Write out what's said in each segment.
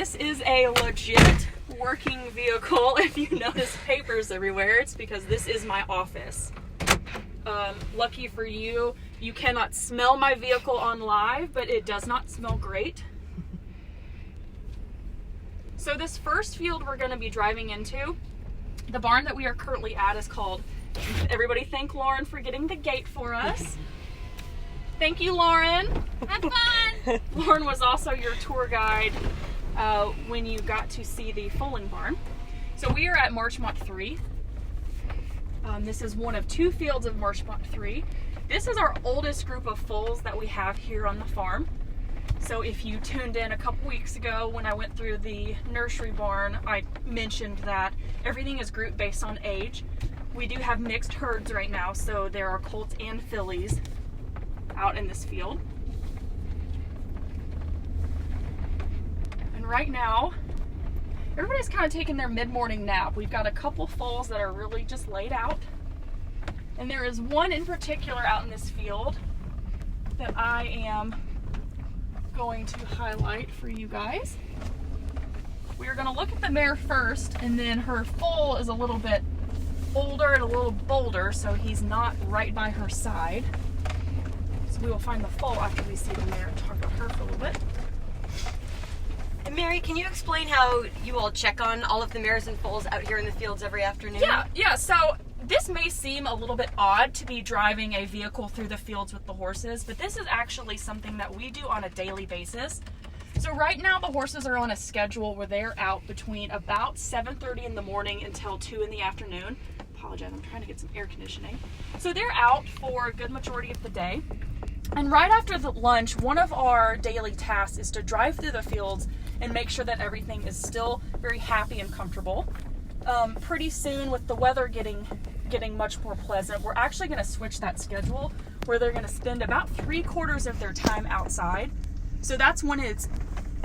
this is a legit working vehicle. If you notice papers everywhere, it's because this is my office. Lucky for you, you cannot smell my vehicle on live, but it does not smell great. So this first field we're going to be driving into, the barn that we are currently at is called, everybody thank Lauren for getting the gate for us. Thank you, Lauren. Have fun. Lauren was also your tour guide when you got to see the foaling barn. So we are at Marchmont 3. This is one of two fields of Marchmont 3. This is our oldest group of foals that we have here on the farm. So if you tuned in a couple weeks ago when I went through the nursery barn, I mentioned that everything is grouped based on age. We do have mixed herds right now, so there are colts and fillies out in this field. And right now, everybody's kind of taking their mid-morning nap. We've got a couple foals that are really just laid out. And there is one in particular out in this field that I am going to highlight for you guys. We're going to look at the mare first, and then her foal is a little bit older and a little bolder, so he's not right by her side. So we will find the foal after we see the mare and talk about her for a little bit. And Mary, can you explain how you all check on all of the mares and foals out here in the fields every afternoon? Yeah, so this may seem a little bit odd to be driving a vehicle through the fields with the horses, but this is actually something that we do on a daily basis. So right now the horses are on a schedule where they're out between about 7:30 in the morning until 2 in the afternoon. Apologize, I'm trying to get some air conditioning. So they're out for a good majority of the day. And right after the lunch, one of our daily tasks is to drive through the fields and make sure that everything is still very happy and comfortable. Pretty soon, with the weather getting much more pleasant, we're actually going to switch that schedule where they're going to spend about 3/4 of their time outside. So that's when it's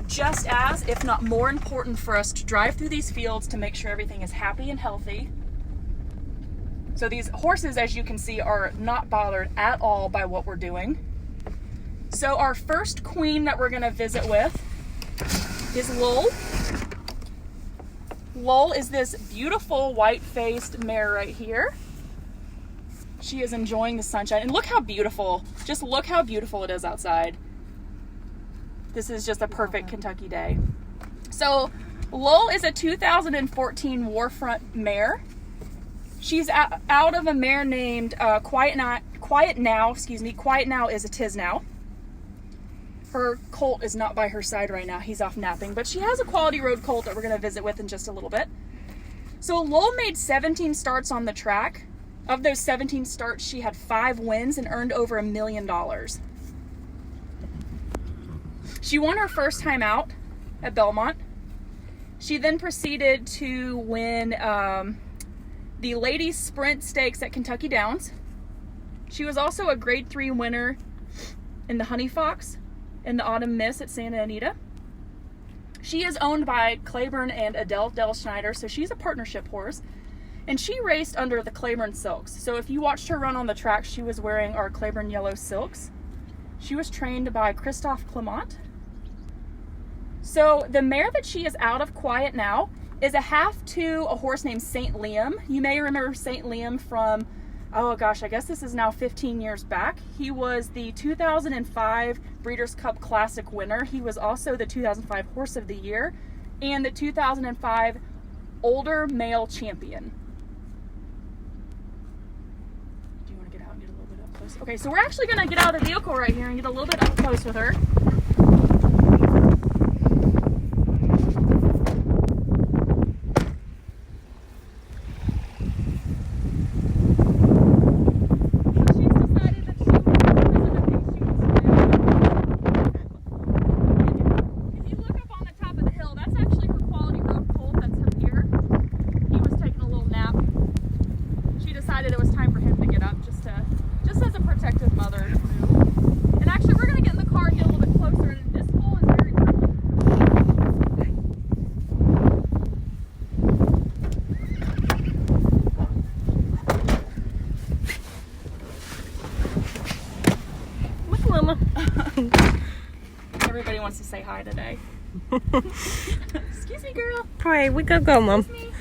just as, if not more important for us to drive through these fields to make sure everything is happy and healthy. So these horses, as you can see, are not bothered at all by what we're doing. So our first queen that we're going to visit with is Loll. Loll is this beautiful white-faced mare right here. She is enjoying the sunshine. And look how beautiful, just look how beautiful it is outside. This is just a perfect Kentucky day. So Loll is a 2014 Warfront mare. She's out of a mare named Quiet Now. Quiet Now is a Tisnow. Her colt is not by her side right now. He's off napping, but she has a quality road colt that we're going to visit with in just a little bit. So Loll made 17 starts on the track. Of those 17 starts, she had 5 wins and earned over $1 million. She won her first time out at Belmont. She then proceeded to win the Ladies Sprint Stakes at Kentucky Downs. She was also a Grade 3 winner in the Honey Fox and the Autumn Miss at Santa Anita. She is owned by Claiborne and Adele Schneider, so she's a partnership horse. And she raced under the Claiborne Silks. So if you watched her run on the track, she was wearing our Claiborne Yellow Silks. She was trained by Christophe Clement. So the mare that she is out of Quiet Now is a half to a horse named St. Liam. You may remember St. Liam from, oh gosh, I guess this is now 15 years back. He was the 2005 Breeders' Cup Classic winner. He was also the 2005 Horse of the Year and the 2005 Older Male Champion. Do you want to get out and get a little bit up close? Okay, so we're actually going to get out of the vehicle right here and get a little bit up close with her. Everybody wants to say hi today. Excuse me, girl. Pray, we go, Mom. Excuse me.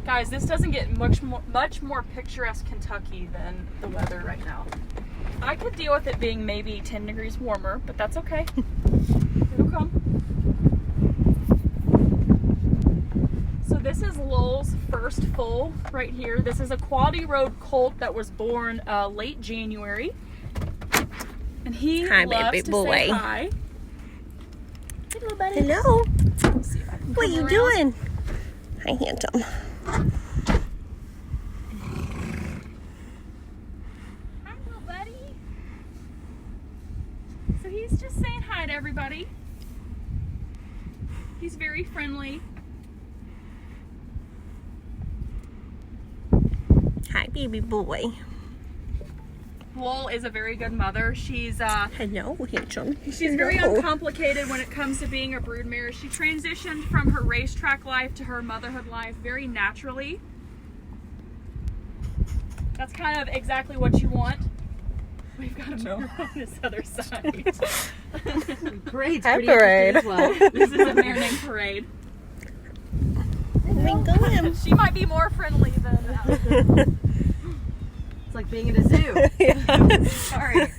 Guys, this doesn't get much more picturesque Kentucky than the weather right now. I could deal with it being maybe 10 degrees warmer, but that's okay. It'll come. So this is Loll's first foal right here. This is a Quality Road colt that was born late January. And he loves baby to boy. say hi. Hey, little buddy. Hello. Let's see if I can What come you around. doing? Hi, handsome. Hi, little buddy. So he's just saying hi to everybody. He's very friendly. Hi, baby boy. Loll is a very good mother. She's Hello, handsome. She's very Hello. uncomplicated when it comes to being a broodmare. She transitioned from her racetrack life to her motherhood life very naturally. That's kind of exactly what you want. We've got a mare on this other side. Parade's Hi, pretty Parade. interesting as well. This is a mare named Parade. We go in. She might be more friendly than It's like being in a zoo. Yeah. Sorry.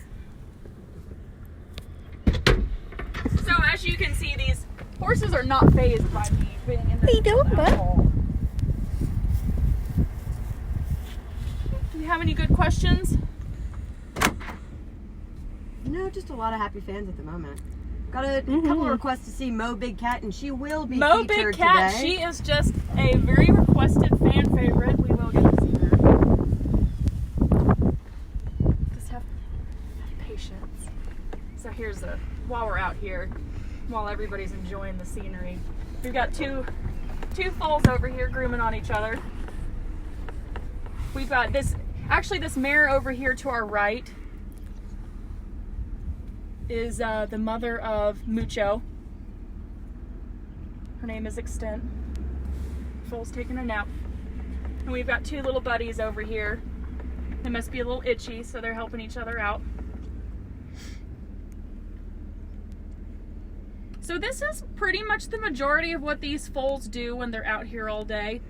So as you can see, these horses are not fazed by me being in What are you doing, at bud? all. Do you have any good questions? No, just a lot of happy fans at the moment. Got a couple of requests to see Mo Big Cat, and she will be Mo featured Big Cat, today. she is just a very requested fan favorite. We will get to see her. Just have patience. So here's while we're out here, while everybody's enjoying the scenery, we've got two foals over here grooming on each other. We've got this mare over here to our right is the mother of Mucho. Her name is Extent. Foal's taking a nap. And we've got two little buddies over here. They must be a little itchy, so they're helping each other out. So this is pretty much the majority of what these foals do when they're out here all day.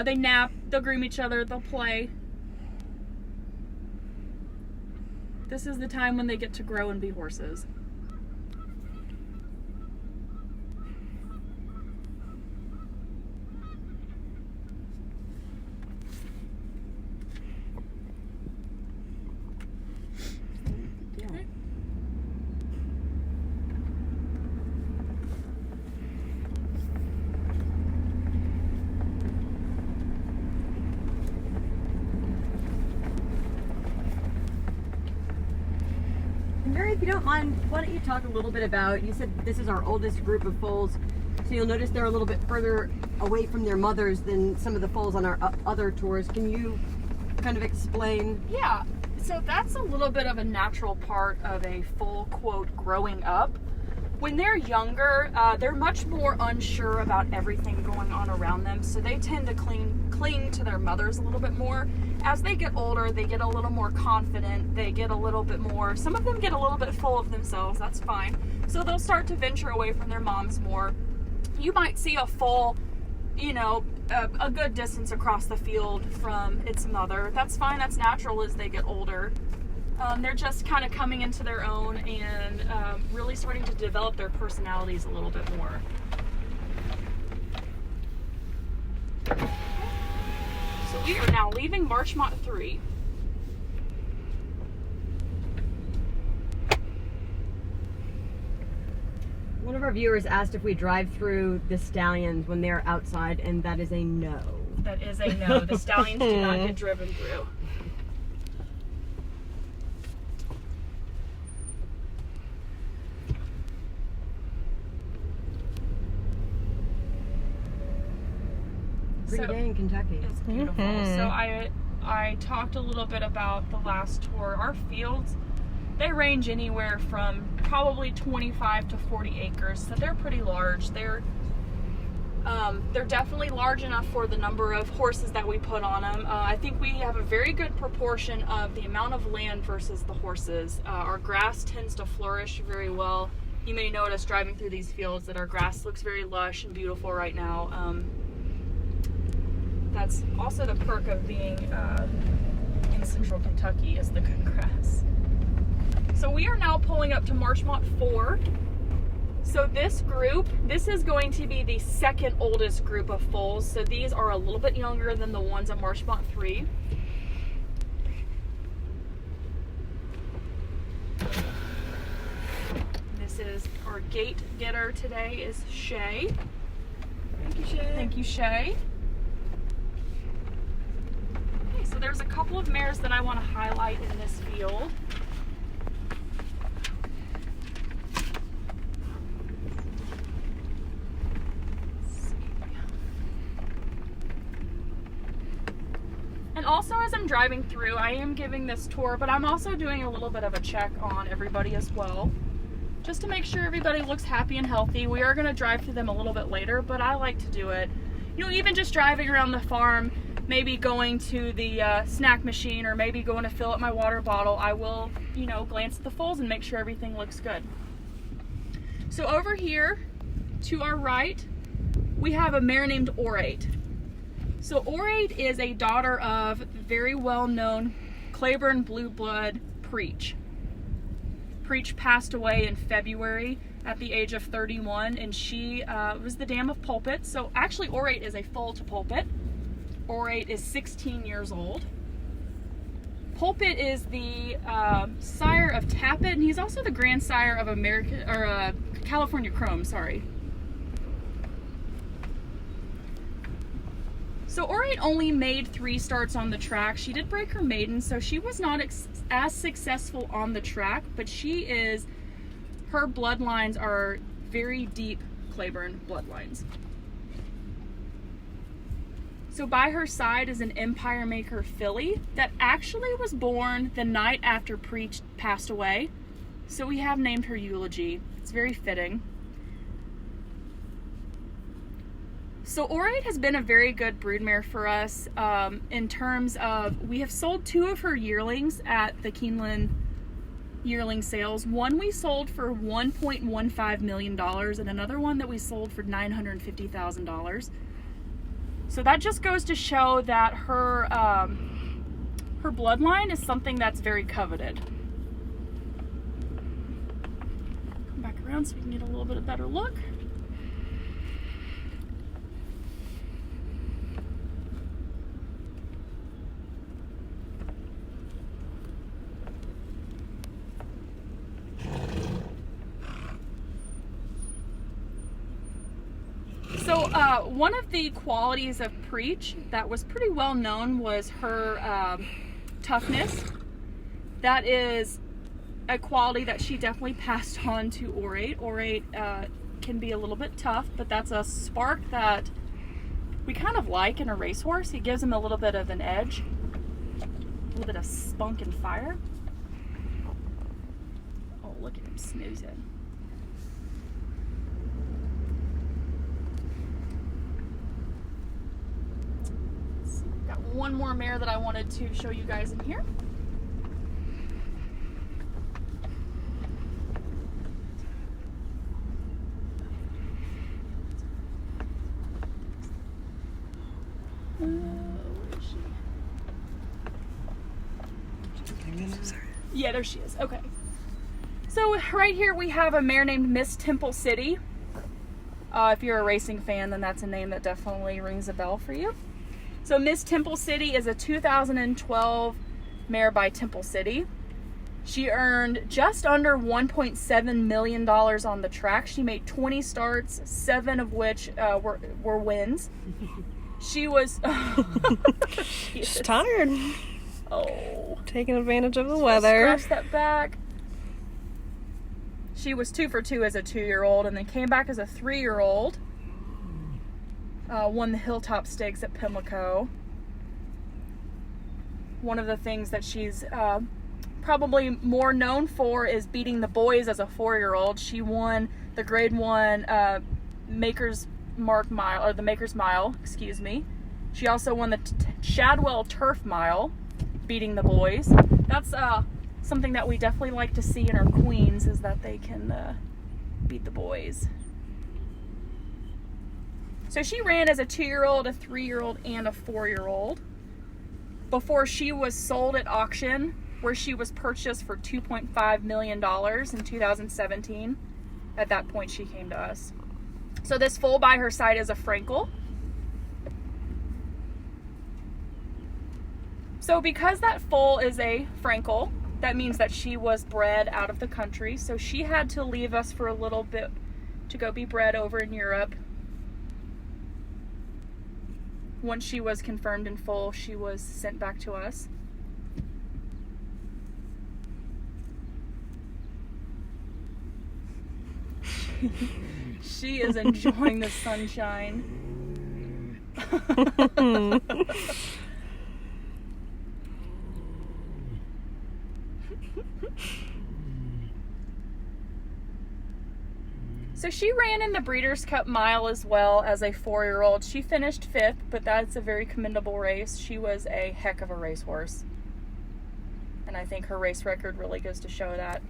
They nap, they'll groom each other, they'll play. This is the time when they get to grow and be horses. Okay. Mary, if you don't mind, why don't you talk a little bit about, you said this is our oldest group of foals, so you'll notice they're a little bit further away from their mothers than some of the foals on our other tours. Can you kind of explain? Yeah, so that's a little bit of a natural part of a foal, quote, growing up. When they're younger, they're much more unsure about everything going on around them, so they tend to cling to their mothers a little bit more. As they get older, they get a little more confident, they get a little bit more, some of them get a little bit full of themselves, that's fine. So they'll start to venture away from their moms more. You might see a foal, you know, a good distance across the field from its mother. That's fine, that's natural as they get older. They're just kind of coming into their own and really starting to develop their personalities a little bit more. So we are now leaving Marchmont 3. One of our viewers asked if we drive through the stallions when they're outside, and that is a no. That is a no. The stallions do not get driven through. Pretty day in Kentucky. It's beautiful. So I talked a little bit about the last tour. Our fields, they range anywhere from probably 25 to 40 acres, so they're pretty large. They're They're definitely large enough for the number of horses that we put on them. I think we have a very good proportion of the amount of land versus the horses. Our grass tends to flourish very well. You may notice driving through these fields that our grass looks very lush and beautiful right now. That's also the perk of being in central Kentucky, is the good grass. So we are now pulling up to Marchmont 4. So this group, this is going to be the second oldest group of foals. So these are a little bit younger than the ones at Marchmont 3. This is our gate getter today, is Shay. Thank you, Shay. Thank you, Shay. Okay, so there's a couple of mares that I want to highlight in this field. And also, as I'm driving through, I am giving this tour, but I'm also doing a little bit of a check on everybody as well, just to make sure everybody looks happy and healthy. We are going to drive through them a little bit later, but I like to do it. You know, even just driving around the farm, maybe going to the snack machine, or maybe going to fill up my water bottle, I will, you know, glance at the foals and make sure everything looks good. So over here, to our right, we have a mare named Orate. So Orate is a daughter of very well-known Claiborne blue blood Preach. Preach passed away in February at the age of 31, and she was the dam of Pulpit. So actually Orate is a foal to Pulpit. Orate is 16 years old. Pulpit is the sire of Tappet, and he's also the grandsire of California Chrome, sorry. So Orate only made 3 starts on the track. She did break her maiden, so she was not as successful on the track, but her bloodlines are very deep Claiborne bloodlines. So by her side is an Empire Maker filly that actually was born the night after Preach passed away. So we have named her eulogy. It's very fitting. So Orate has been a very good broodmare for us in terms of, we have sold 2 of her yearlings at the Keeneland yearling sales. One we sold for $1.15 million and another one that we sold for $950,000. So that just goes to show that her bloodline is something that's very coveted. Come back around so we can get a little bit of better look. So one of the qualities of Preach that was pretty well known was her toughness. That is a quality that she definitely passed on to Orate. Orate can be a little bit tough, but that's a spark that we kind of like in a racehorse. It gives him a little bit of an edge, a little bit of spunk and fire. Oh, look at him snoozing. One more mare that I wanted to show you guys in here. Where is she? Yeah, there she is. Okay. So right here we have a mare named Miss Temple City. If you're a racing fan, then that's a name that definitely rings a bell for you. So Miss Temple City is a 2012 mare by Temple City. She earned just under $1.7 million on the track. She made 20 starts, 7 of which were wins. She was... She's tired. Oh. Taking advantage of the weather. Scratch that back. She was 2 for 2 as a 2-year-old and then came back as a 3-year-old. Won the Hilltop Stakes at Pimlico. One of the things that she's probably more known for is beating the boys as a 4-year-old. She won the Grade 1 Makers the Maker's Mile, excuse me. She also won the Shadwell Turf Mile, beating the boys. That's something that we definitely like to see in our queens, is that they can beat the boys. So she ran as a 2-year-old, a 3-year-old, and a 4-year-old before she was sold at auction, where she was purchased for $2.5 million in 2017. At that point, she came to us. So this foal by her side is a Frankel. So because that foal is a Frankel, that means that she was bred out of the country. So she had to leave us for a little bit to go be bred over in Europe. Once she was confirmed in foal, she was sent back to us. She is enjoying the sunshine. So she ran in the Breeders' Cup Mile as well as a 4-year-old. She finished 5th, but that's a very commendable race. She was a heck of a racehorse. And I think her race record really goes to show that.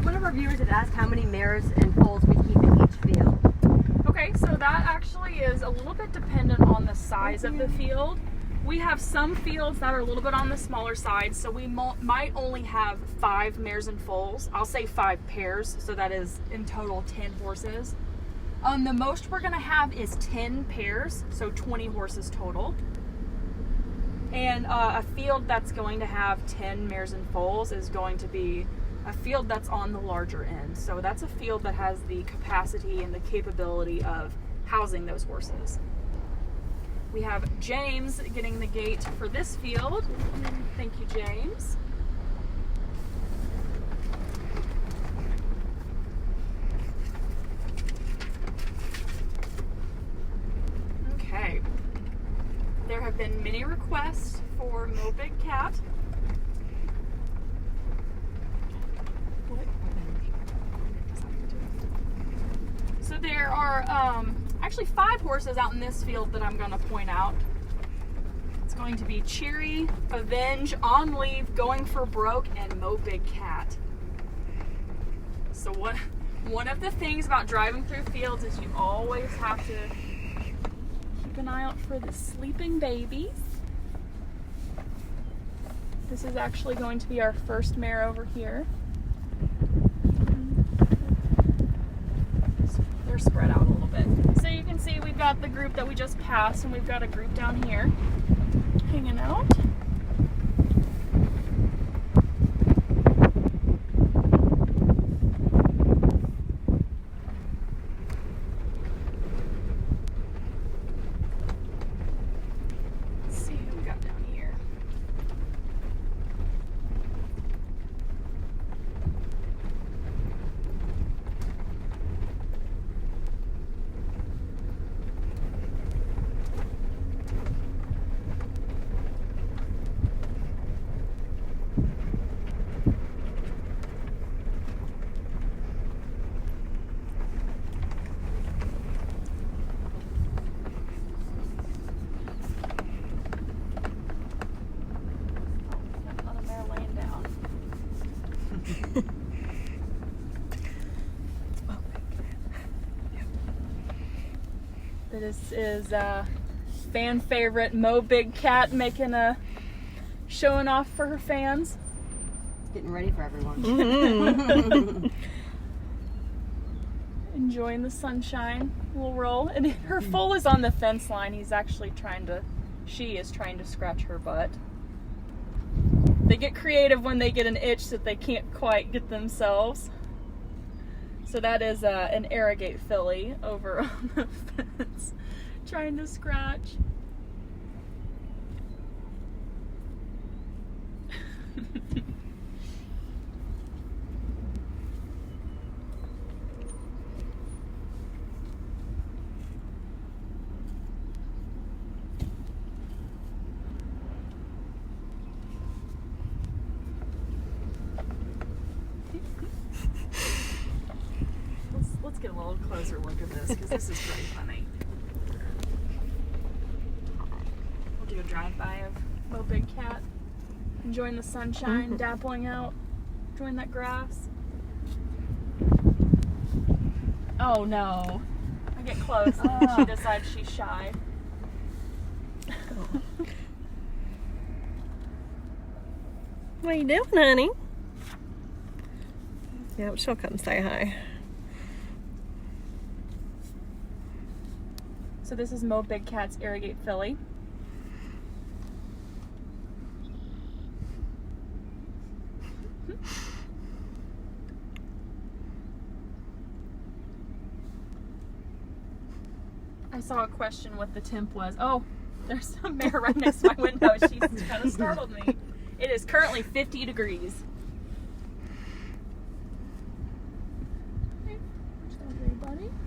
One of our viewers had asked how many mares and foals we keep in each field. Okay, so that actually is a little bit dependent on the size of the field. We have some fields that are a little bit on the smaller side, so we might only have 5 mares and foals. I'll say 5 pairs, so that is in total 10 horses. The most we're going to have is 10 pairs, so 20 horses total. And a field that's going to have 10 mares and foals is going to be a field that's on the larger end. So that's a field that has the capacity and the capability of housing those horses. We have James getting the gate for this field. Thank you, James. Okay. There have been many requests for Mo Big Cat. So there are actually 5 horses out in this field that I'm going to point out. It's going to be Cheery, Avenge, On Leave, Going for Broke, and Mo Big Cat. So one of the things about driving through fields is you always have to keep an eye out for the sleeping babies. This is actually going to be our first mare over here. They're spread out a little bit. So you can see we've got the group that we just passed, and we've got a group down here hanging out. Let's see who we got down here. This is fan favorite Mo Big Cat showing off for her fans. It's getting ready for everyone. And enjoying the sunshine. We'll roll. And her foal is on the fence line. She is trying to scratch her butt. They get creative when they get an itch that they can't quite get themselves. So that is an Arrogate filly over on the fence trying to scratch. Let's get a little closer look at this because this is pretty funny. We'll do a drive-by of Mo Big Cat, enjoying the sunshine, dappling out, enjoying that grass. Oh no! I get close and she decides she's shy. What you doing, honey? Yep, she'll come say hi. So this is Mo Big Cat's Arrogate filly. I saw a question what the temp was. Oh, there's a mare right next to my window. She's kind of startled me. It is currently 50 degrees.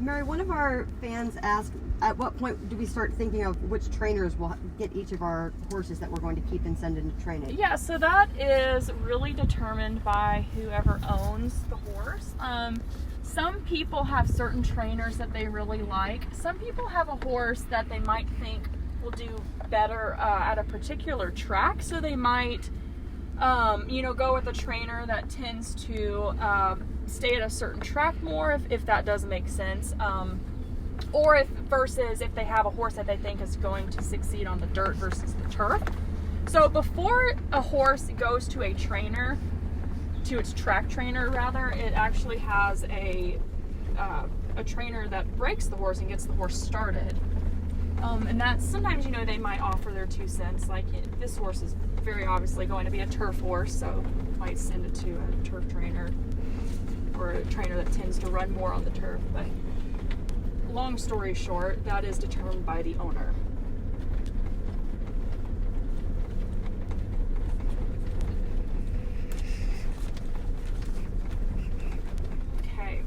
Mary, one of our fans asked, at what point do we start thinking of which trainers will get each of our horses that we're going to keep and send into training? Yeah, so that is really determined by whoever owns the horse. Some people have certain trainers that they really like. Some people have a horse that they might think will do better at a particular track, so they might go with a trainer that tends to stay at a certain track more, if that does make sense. Or versus if they have a horse that they think is going to succeed on the dirt versus the turf. So before a horse goes to a trainer, to its track trainer rather, it actually has a trainer that breaks the horse and gets the horse started. And that's sometimes, they might offer their 2 cents. Like this horse is very obviously going to be a turf horse, so might send it to a turf trainer or a trainer that tends to run more on the turf. But long story short, that is determined by the owner. Okay.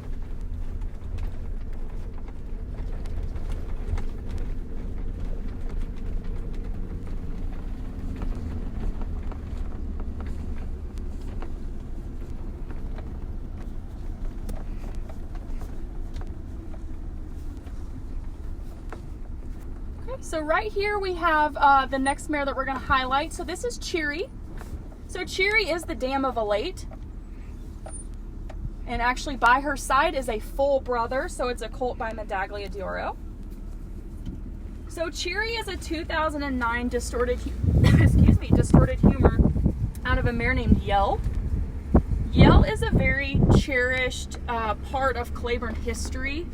So right here we have the next mare that we're going to highlight. So this is Cheery. So Cheery is the dam of Elate. And actually by her side is a Foal brother, so it's a colt by Medaglia d'Oro. So Cheery is a 2009 distorted humor out of a mare named Yell. Yell is a very cherished part of Claiborne history.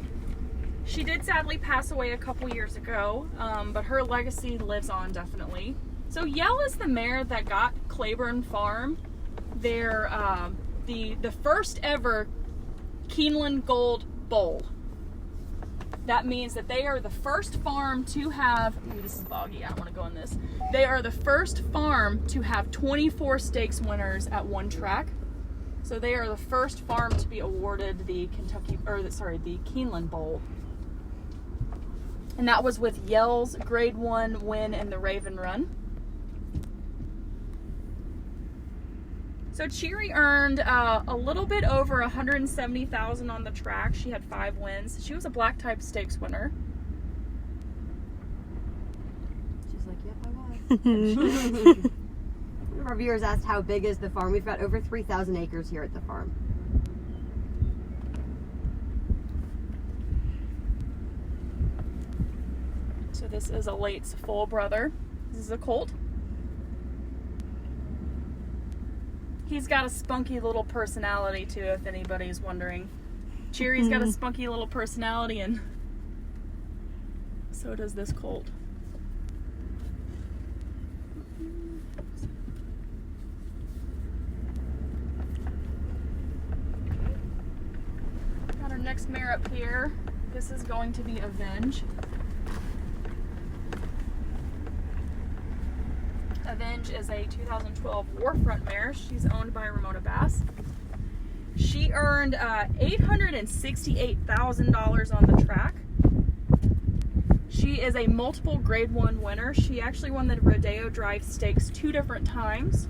She did sadly pass away a couple years ago, but her legacy lives on definitely. So Yell is the mare that got Claiborne Farm their the first ever Keeneland Gold Bowl. That means that they are the first farm to have, ooh, this is boggy, I don't want to go in this. They are the first farm to have 24 stakes winners at one track. So they are the first farm to be awarded the Keeneland Bowl. And that was with Yell's Grade 1 win in the Raven Run. So Cheery earned a little bit over $170,000 on the track. She had 5 wins. She was a black type stakes winner. She's like, yep, I was. One of our viewers asked how big is the farm. We've got over 3,000 acres here at the farm. So this is Elate's Foal brother. This is a colt. He's got a spunky little personality too, if anybody's wondering. Cherry's got a spunky little personality, and so does this colt. Got our next mare up here. This is going to be Avenge. Avenge is a 2012 Warfront mare. She's owned by Ramona Bass. She earned $868,000 on the track. She is a multiple Grade 1 winner. She actually won the Rodeo Drive Stakes 2 different times.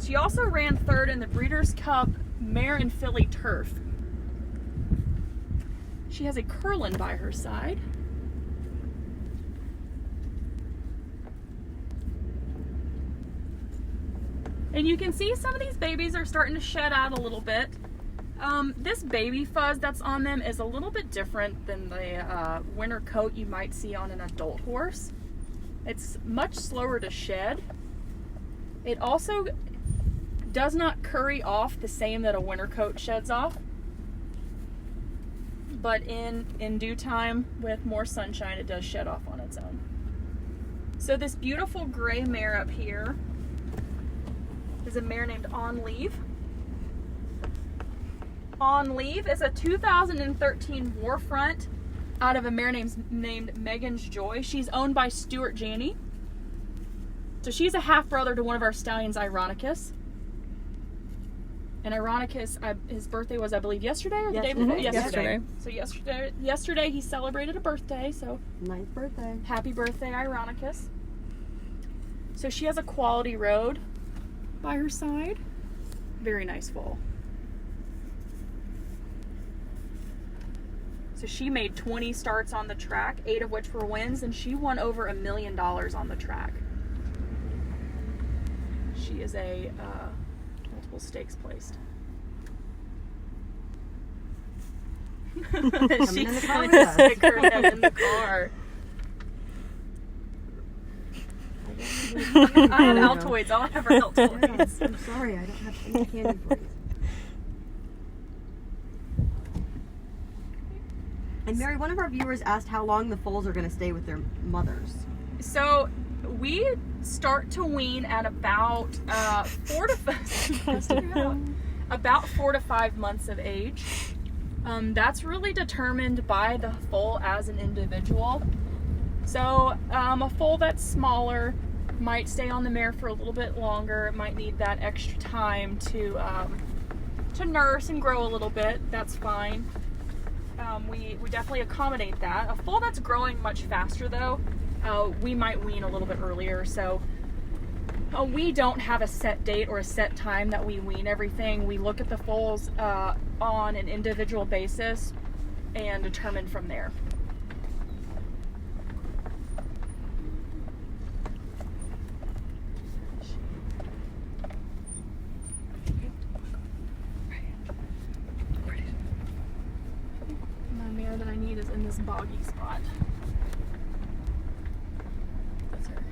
She also ran third in the Breeders' Cup Mare and Filly Turf. She has a Curlin by her side. And you can see some of these babies are starting to shed out a little bit. This baby fuzz that's on them is a little bit different than the winter coat you might see on an adult horse. It's much slower to shed. It also does not curry off the same that a winter coat sheds off. But in due time, with more sunshine, it does shed off on its own. So this beautiful gray mare up here is a mare named On Leave. On Leave is a 2013 Warfront out of a mare named Megan's Joy. She's owned by Stuart Janney. So she's a half brother to one of our stallions, Ironicus. And Ironicus, his birthday was, I believe, yesterday or the day before? Yesterday. So yesterday he celebrated a birthday. So 9th birthday. happy birthday, Ironicus. So she has a quality road by her side. Very nice foal. So she made 20 starts on the track, 8 of which were wins, and she won over $1 million on the track. She is a multiple stakes placed. She's in the car going with to us. stick her head in the car. I have Altoids. I'll have her Altoids. Yes, I'm sorry, I don't have any candy for you. And Mary, one of our viewers asked how long the foals are going to stay with their mothers. So we start to wean at about 4 to 5 months of age. That's really determined by the foal as an individual. So a foal that's smaller might stay on the mare for a little bit longer. It might need that extra time to nurse and grow a little bit. That's fine. We definitely accommodate that. A foal that's growing much faster though, we might wean a little bit earlier. So we don't have a set date or a set time that we wean everything. We look at the foals on an individual basis and determine from there. My mare that I need is in this boggy spot. That's her.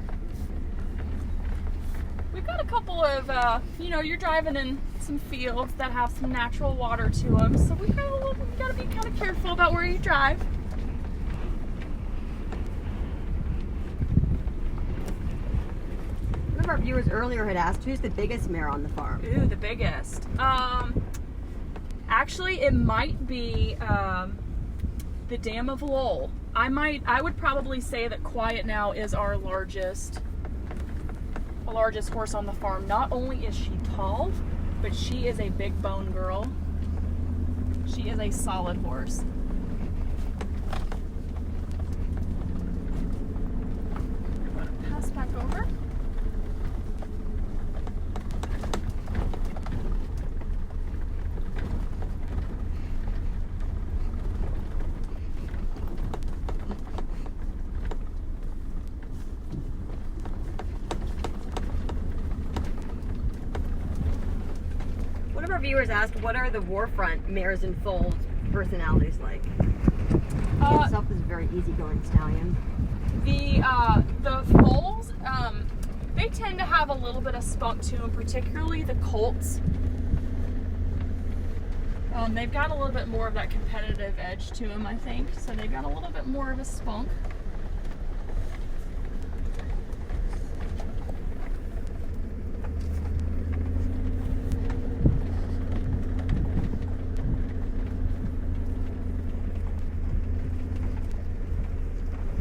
We've got a couple of, you're driving in some fields that have some natural water to them, so we gotta be kind of careful about where you drive. One of our viewers earlier had asked, who's the biggest mare on the farm? Ooh, the biggest. Actually, it might be the Dam of Loll. I would probably say that Quiet Now is our largest horse on the farm. Not only is she tall, but she is a big bone girl. She is a solid horse. I'm gonna pass back over. One of our viewers asked, what are the Warfront mares and foals personalities like? He himself is a very easygoing stallion. The foals, they tend to have a little bit of spunk to them, particularly the colts. They've got a little bit more of that competitive edge to them, I think. So they've got a little bit more of a spunk.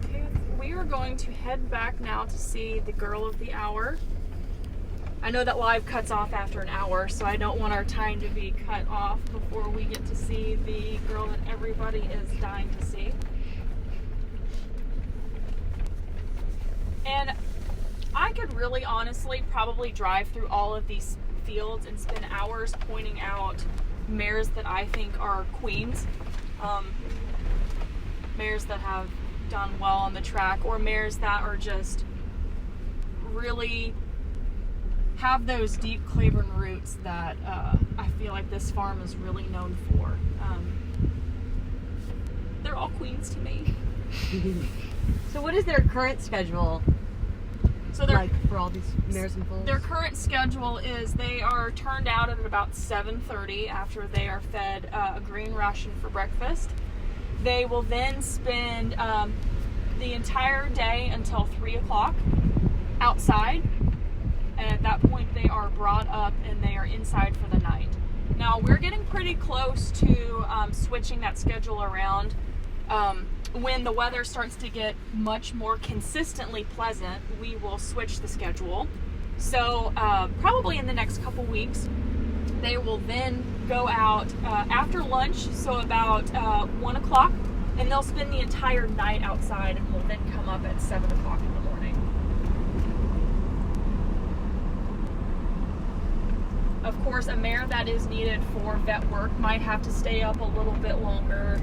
Okay, we are going to head back now to see the girl of the hour. I know that live cuts off after an hour, so I don't want our time to be cut off before we get to see the girl that everybody is dying to see. And I could really honestly probably drive through all of these fields and spend hours pointing out mares that I think are queens. Mares that have done well on the track, or mares that are just really have those deep Claiborne roots that I feel like this farm is really known for. They're all queens to me. So what is their current schedule like for all these mares and foals? Their current schedule is they are turned out at about 7:30 after they are fed a green ration for breakfast. They will then spend the entire day until 3 o'clock outside. And at that point they are brought up and they are inside for the night. Now we're getting pretty close to switching that schedule around. When the weather starts to get much more consistently pleasant, we will switch the schedule. So probably in the next couple weeks, they will then go out after lunch, so about 1 o'clock, and they'll spend the entire night outside and will then come up at 7 o'clock in the morning. Of course, a mare that is needed for vet work might have to stay up a little bit longer,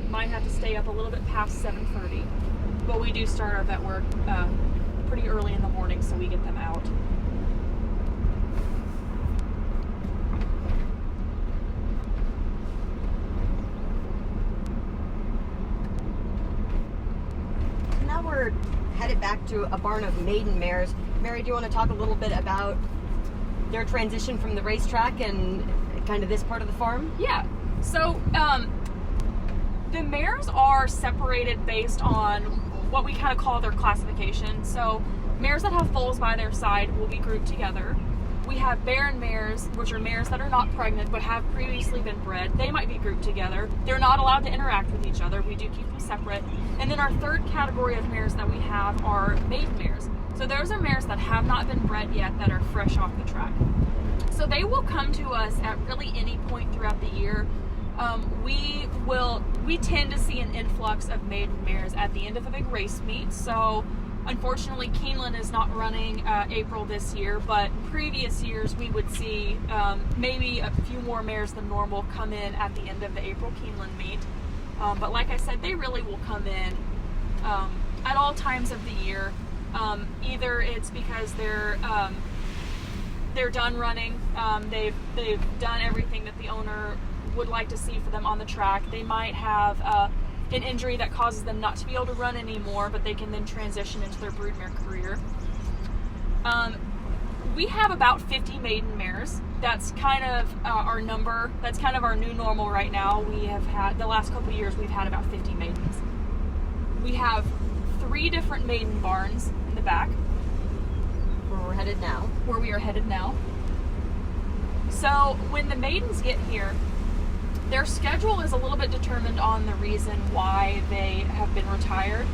might have to stay up a little bit past 7:30, but we do start our vet work pretty early in the morning, so we get them out. Now we're headed back to a barn of maiden mares. Mary, do you want to talk a little bit about their transition from the racetrack and kind of this part of the farm? Yeah. So the mares are separated based on what we kind of call their classification. So mares that have foals by their side will be grouped together. We have barren mares, which are mares that are not pregnant but have previously been bred. They might be grouped together. They're not allowed to interact with each other. We do keep them separate. And then our third category of mares that we have are maiden mares. So those are mares that have not been bred yet, that are fresh off the track. So they will come to us at really any point throughout the year. We tend to see an influx of maiden mares at the end of a big race meet. So unfortunately, Keeneland is not running April this year, but previous years we would see maybe a few more mares than normal come in at the end of the April Keeneland meet. But like I said, they really will come in at all times of the year. Either it's because they're done running, they've done everything that the owner would like to see for them on the track. They might have an injury that causes them not to be able to run anymore, but they can then transition into their broodmare career. We have about 50 maiden mares. That's kind of our number. That's kind of our new normal right now. We have had, the last couple of years, we've had about 50 maidens. We have 3 different maiden barns in the back. Where we're headed now. Where we are headed now. So when the maidens get here, their schedule is a little bit determined on the reason why they have been retired.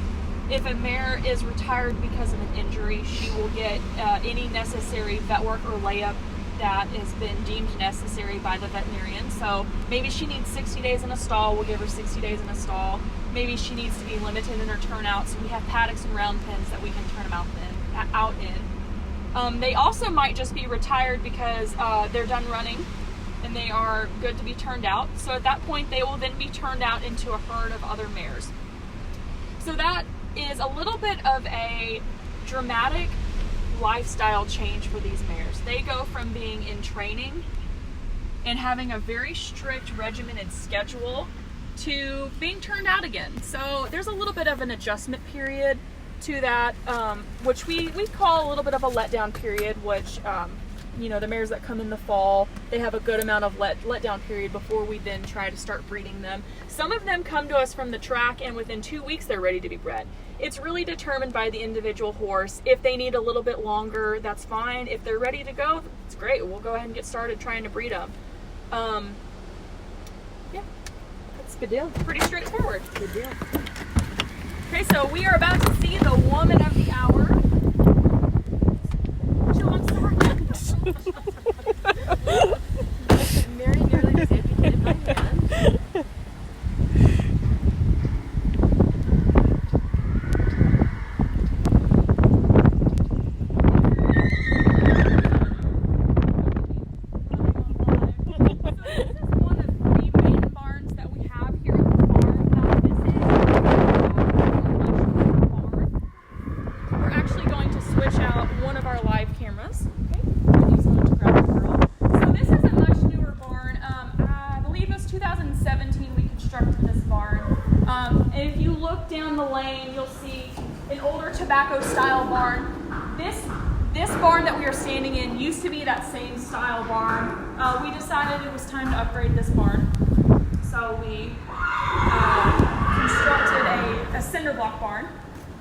If a mare is retired because of an injury, she will get any necessary vet work or layup that has been deemed necessary by the veterinarian. So maybe she needs 60 days in a stall, we'll give her 60 days in a stall. Maybe she needs to be limited in her turnout, so we have paddocks and round pens that we can turn them out in. They also might just be retired because they're done running and they are good to be turned out. So at that point, they will then be turned out into a herd of other mares. So that is a little bit of a dramatic lifestyle change for these mares. They go from being in training and having a very strict regimented schedule to being turned out again. So there's a little bit of an adjustment period to that, which we call a little bit of a letdown period, which you know, the mares that come in the fall, they have a good amount of letdown period before we then try to start breeding them. Some of them come to us from the track, and within 2 weeks they're ready to be bred. It's really determined by the individual horse. If they need a little bit longer, that's fine. If they're ready to go, it's great. We'll go ahead and get started trying to breed them. Yeah, That's a good deal. pretty straightforward. Good deal. Okay, so we are about to see the woman of the hour. Jill, I'm sorry. Mary nearly just amputated my hand. Tobacco style barn. This barn that we are standing in used to be that same style barn. We decided it was time to upgrade this barn, so we constructed a cinder block barn.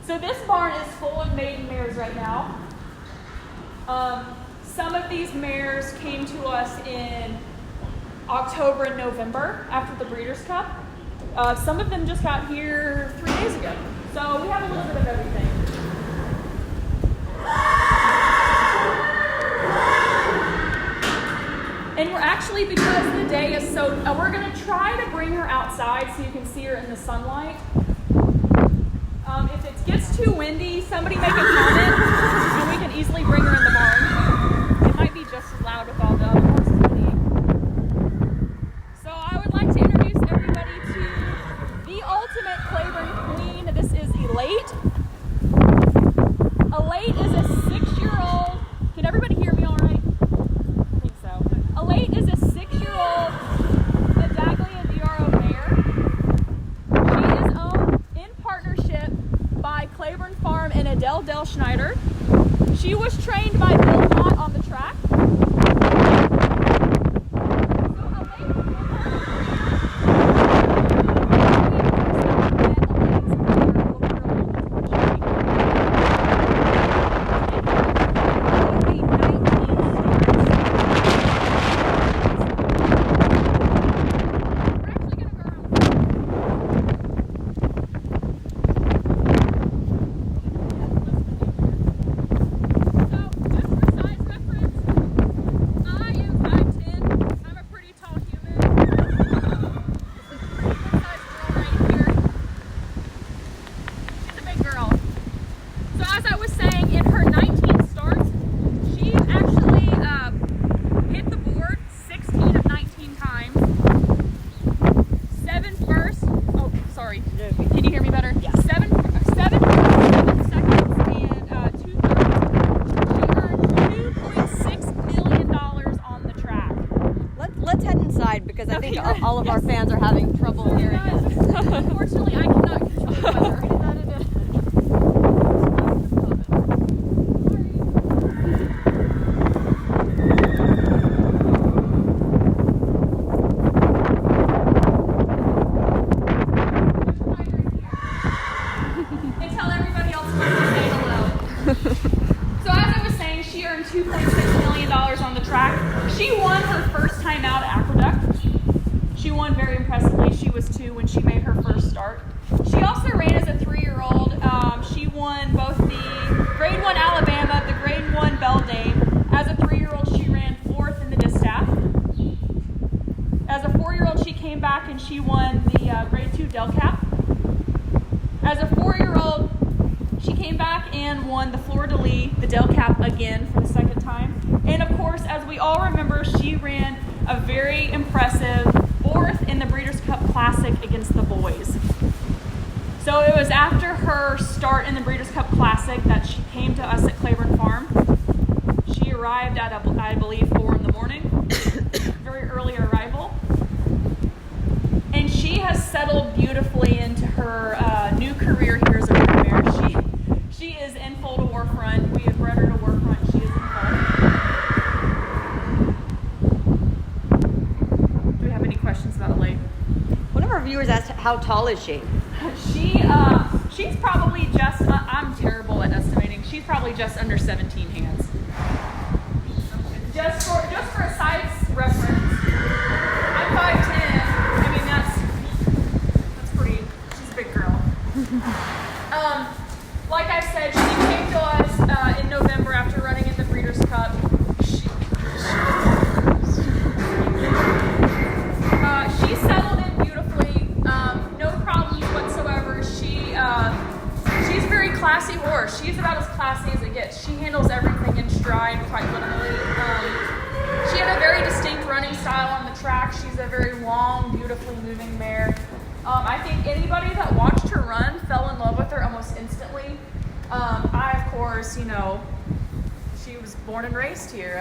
So this barn is full of maiden mares right now. Some of these mares came to us in October and November after the Breeders' Cup. Some of them just got here 3 days ago. So we have a little bit of everything. And we're actually, because the day is so, we're going to try to bring her outside so you can see her in the sunlight. If it gets too windy, somebody make a comment and we can easily bring her in the barn. It might be just as loud with all the other horses in the. So I would like to introduce everybody to the ultimate Claiborne queen. This is Elate. Elate is a 6-year-old. Can everybody hear me all right? I think so. Elate is a 6-year-old Medaglia d'Oro mare. She is owned in partnership by Claiborne Farm and Adele Del Schneider. She was trained by Bill Mott on the track. All of our fans are having trouble hearing us. Unfortunately, I cannot control the weather. And tell everybody else to say hello. So as I was saying, she earned $2.6 million on the track. She won her first time out at Aqueduct. She won very impressively. She was 2 when she made her first start. She also ran as a 3-year-old. She won both the Grade 1 Alabama, the Grade 1 Beldame. As a 3-year-old, she ran 4th in the distaff. As a 4-year-old, she came back and she won the Grade 2 Del Cap. As a 4-year-old, she came back and won the Fleur de Lis, the Del Cap again for the second time. And of course, as we all remember, she ran a very impressive 4th in the Breeders' Cup Classic against the boys. So it was after her start in the Breeders' Cup Classic that she came to us at Claiborne Farm. She arrived at, I believe, 4 in the morning, very early arrival. And she has settled beautifully into her new career here as a breeder mare. She is in Foal to Warfront. We have bred her to Warfront. She is in Foal. questions about a lake. One of our viewers asked, how tall is she? She's probably just, I'm terrible at estimating, she's probably just under 17 hands. Just for a size reference, I'm 5'10". I mean, that's pretty, she's a big girl. Like I said, she came to us in November after running in the Breeders' Cup. She settled in beautifully, no problems whatsoever. She's a very classy horse. She's about as classy as it gets. She handles everything in stride, quite literally. She had a very distinct running style on the track. She's a very long, beautifully moving mare. I think anybody that watched her run fell in love with her almost instantly. I, of course, she was born and raised here.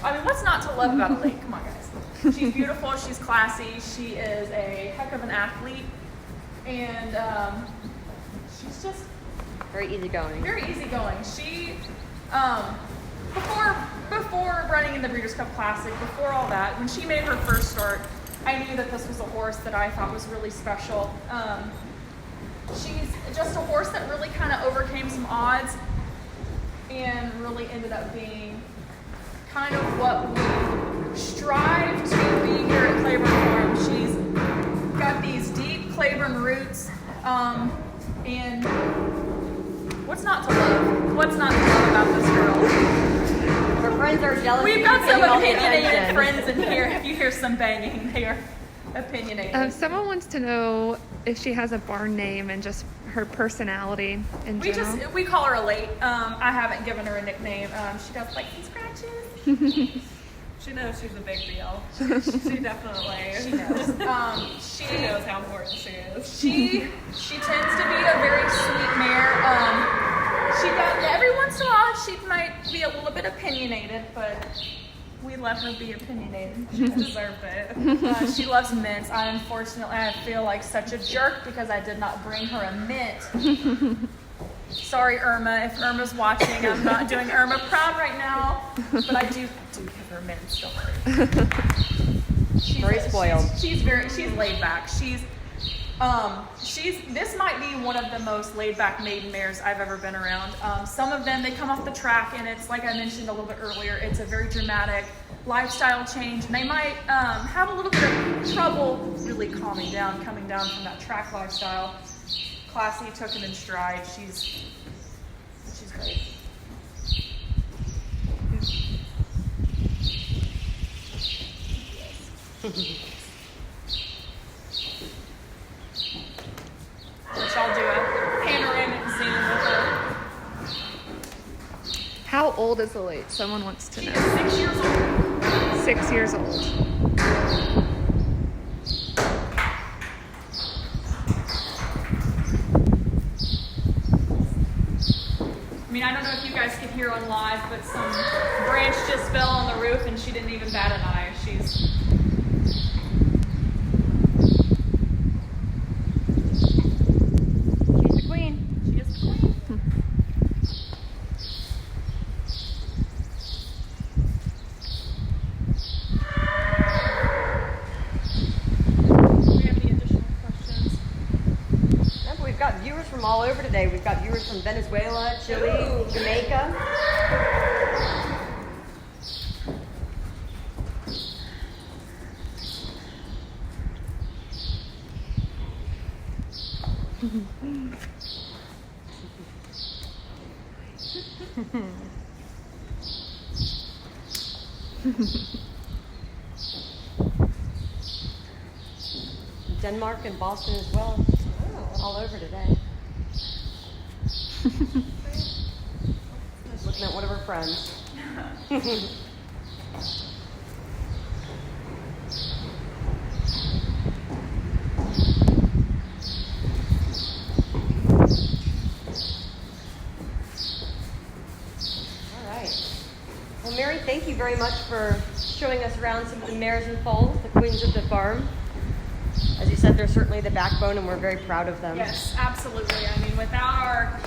I mean, what's not to love about a lake? Come on, guys. She's beautiful. She's classy. She is a heck of an athlete. And she's just Very easygoing. very easygoing. She, before running in the Breeders' Cup Classic, before all that, when she made her first start, I knew that this was a horse that I thought was really special. She's just a horse that really kind of overcame some odds and really ended up being kind of what we strive to be here at Claiborne Farm. She's got these deep Claiborne roots, and what's not to love? What's not to love about this girl? Her friends are jealous. We've got some all the opinionated attention. friends in here. If you hear some banging, they are opinionated. Someone wants to know if she has a barn name and just her personality in general. We call her a late. I haven't given her a nickname. She does like some scratches. She knows she's a big deal. She definitely. She knows. She knows how important she is. She tends to be a very sweet mare. She does every once in a while she might be a little bit opinionated, but we let her be opinionated. She deserved it. She loves mints. I feel like such a jerk because I did not bring her a mint. Sorry, Irma. If Irma's watching, I'm not doing Irma proud right now, but I do give her mints. Don't worry. Very spoiled. She's laid back. This might be one of the most laid back maiden mares I've ever been around. Some of them, they come off the track and it's like I mentioned a little bit earlier, it's a very dramatic lifestyle change, and they might have a little bit of trouble really calming down, coming down from that track lifestyle. Classy, took him in stride. She's great. Which I'll do a panoramic zoom with her. How old is the late? Someone wants to know. 6 years old. 6 years old. I mean, I don't know if you guys could hear on live, but some branch just fell on the roof and she didn't even bat an eye. She's the queen. She is the queen. Do we have any additional questions? Remember, we've got viewers from all over today. We've got viewers from Venezuela, Chile, Jamaica. Denmark and Boston as well. All over today. Looking at one of her friends. All right. Well, Mary, thank you very much for showing us around some of the mares and foals, the queens of the farm. As you said, they're certainly the backbone, and we're very proud of them. Yes, absolutely. I mean, without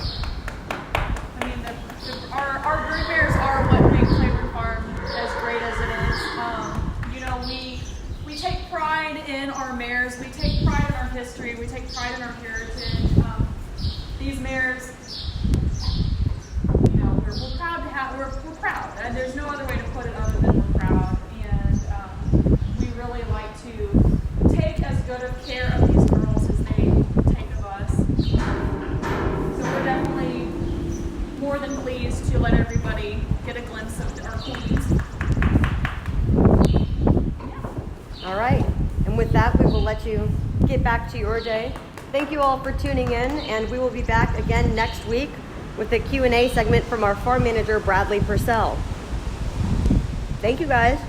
our brood mares are what make Claiborne Farm as great as it is. We we take pride in our mares. We take pride in our history. We take pride in our heritage. These mares, you know, we're proud to have. We're proud. And there's no other way to put it other than we're proud. And we really like to take as good of care of these girls as they take of us. So we're definitely more than pleased to let everybody get a glimpse of our queens. All right. And with that, we will let you get back to your day. Thank you all for tuning in, and we will be back again next week with a Q&A segment from our farm manager, Bradley Purcell. Thank you, guys.